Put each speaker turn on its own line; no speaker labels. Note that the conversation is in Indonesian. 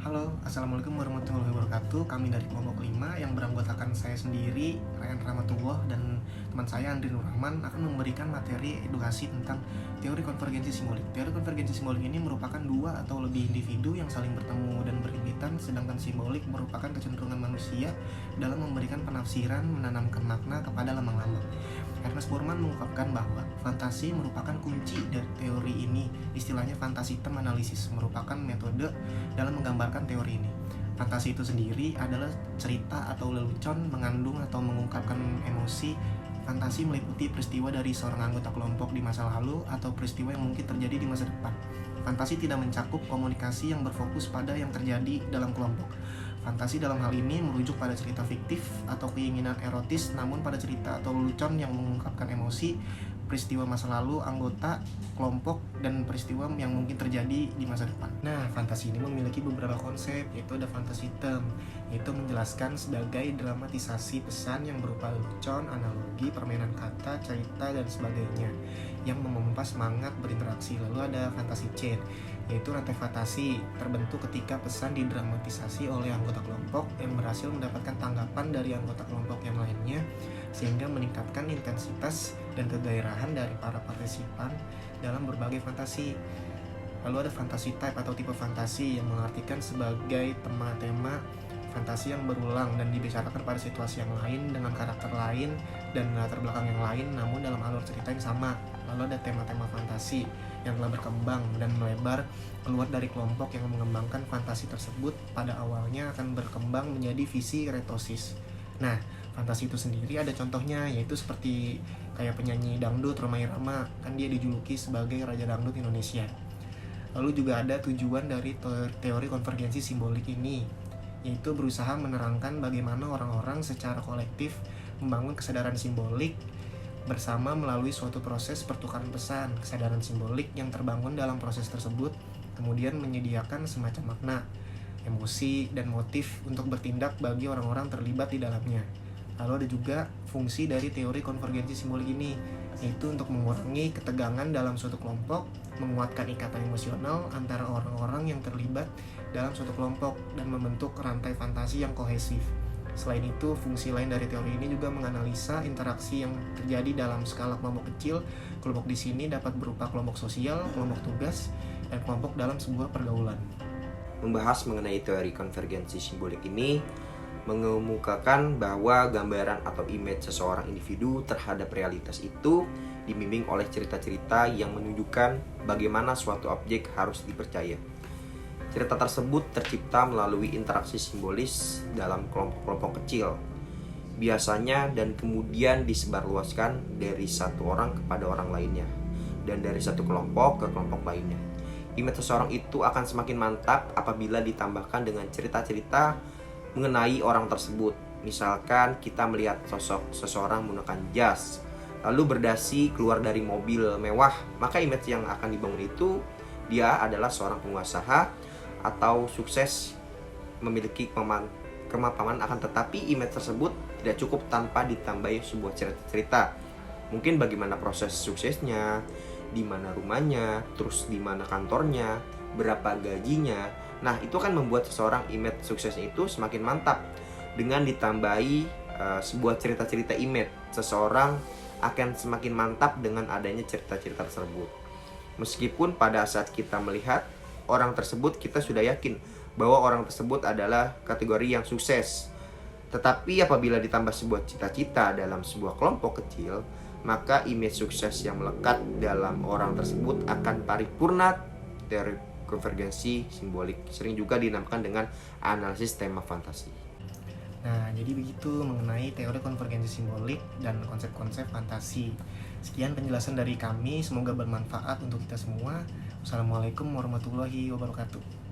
Halo, Assalamualaikum warahmatullahi wabarakatuh. Kami dari kelompok 5 yang beranggotakan saya sendiri, Ryan Rahmatullah, dan teman saya Andri Nur Rahman akan memberikan materi edukasi tentang teori konvergensi simbolik. Teori konvergensi simbolik ini merupakan dua atau lebih individu yang saling bertemu dan berhimpitan, sedangkan simbolik merupakan kecenderungan manusia dalam memberikan penafsiran, menanamkan makna kepada lambang-lambang. Ernest Borman mengungkapkan bahwa fantasi merupakan kunci dari teori ini. Istilahnya fantasi term analisis merupakan metode dalam menggambarkan teori ini. Fantasi itu sendiri adalah cerita atau lelucon mengandung atau mengungkapkan emosi. Fantasi meliputi peristiwa dari seorang anggota kelompok di masa lalu atau peristiwa yang mungkin terjadi di masa depan. Fantasi tidak mencakup komunikasi yang berfokus pada yang terjadi dalam kelompok. Fantasi dalam hal ini merujuk pada cerita fiktif atau keinginan erotis, namun pada cerita atau lelucon yang mengungkapkan emosi, peristiwa masa lalu, anggota, kelompok, dan peristiwa yang mungkin terjadi di masa depan. Nah, fantasi ini memiliki beberapa konsep, yaitu ada fantasi term, yaitu menjelaskan sebagai dramatisasi pesan yang berupa lelucon, analogi, permainan kata, cerita, dan sebagainya, yang memompa semangat berinteraksi. Lalu ada fantasi chain, yaitu rantai fantasi terbentuk ketika pesan didramatisasi oleh anggota kelompok yang berhasil mendapatkan tanggapan dari anggota kelompok yang lainnya, sehingga meningkatkan intensitas dan kegairahan dari para partisipan dalam berbagai fantasi. Lalu ada fantasi type atau tipe fantasi yang mengartikan sebagai tema-tema fantasi yang berulang dan dibicarakan pada situasi yang lain dengan karakter lain dan latar belakang yang lain, namun dalam alur cerita yang sama. Lalu ada tema-tema fantasi yang telah berkembang dan melebar keluar dari kelompok yang mengembangkan fantasi tersebut, pada awalnya akan berkembang menjadi visi retosis. Nah, fantasi itu sendiri ada contohnya, yaitu seperti kayak penyanyi dangdut Rhoma Irama, kan dia dijuluki sebagai Raja Dangdut Indonesia. Lalu juga ada tujuan dari teori konvergensi simbolik ini, yaitu berusaha menerangkan bagaimana orang-orang secara kolektif membangun kesadaran simbolik bersama melalui suatu proses pertukaran pesan. Kesadaran simbolik yang terbangun dalam proses tersebut kemudian menyediakan semacam makna, emosi, dan motif untuk bertindak bagi orang-orang terlibat di dalamnya. Lalu ada juga fungsi dari teori konvergensi simbolik ini, yaitu untuk mengurangi ketegangan dalam suatu kelompok, menguatkan ikatan emosional antara orang-orang yang terlibat dalam suatu kelompok, dan membentuk rantai fantasi yang kohesif. Selain itu, fungsi lain dari teori ini juga menganalisa interaksi yang terjadi dalam skala kelompok kecil. Kelompok di sini dapat berupa kelompok sosial, kelompok tugas, dan kelompok dalam sebuah pergaulan.
Membahas mengenai teori konvergensi simbolik ini mengemukakan bahwa gambaran atau image seseorang individu terhadap realitas itu dibimbing oleh cerita-cerita yang menunjukkan bagaimana suatu objek harus dipercaya. Cerita tersebut tercipta melalui interaksi simbolis dalam kelompok-kelompok kecil, biasanya, dan kemudian disebarluaskan dari satu orang kepada orang lainnya, dan dari satu kelompok ke kelompok lainnya. Image seseorang itu akan semakin mantap apabila ditambahkan dengan cerita-cerita mengenai orang tersebut. Misalkan kita melihat sosok seseorang menggunakan jas, lalu berdasi keluar dari mobil mewah, maka image yang akan dibangun itu dia adalah seorang pengusaha atau sukses, memiliki kemapanan, akan tetapi image tersebut tidak cukup tanpa ditambahi sebuah cerita-cerita. Mungkin bagaimana proses suksesnya, di mana rumahnya, terus di mana kantornya, berapa gajinya. Nah, itu kan membuat seseorang image suksesnya itu semakin mantap. Dengan ditambahi sebuah cerita-cerita image, seseorang akan semakin mantap dengan adanya cerita-cerita tersebut. Meskipun pada saat kita melihat orang tersebut, kita sudah yakin bahwa orang tersebut adalah kategori yang sukses. Tetapi apabila ditambah sebuah cita-cita dalam sebuah kelompok kecil, maka image sukses yang melekat dalam orang tersebut akan paripurna. Teori konvergensi simbolik sering juga dinamakan dengan analisis tema fantasi.
Nah, jadi begitu mengenai teori konvergensi simbolik dan konsep-konsep fantasi. Sekian penjelasan dari kami, semoga bermanfaat untuk kita semua. Wassalamualaikum warahmatullahi wabarakatuh.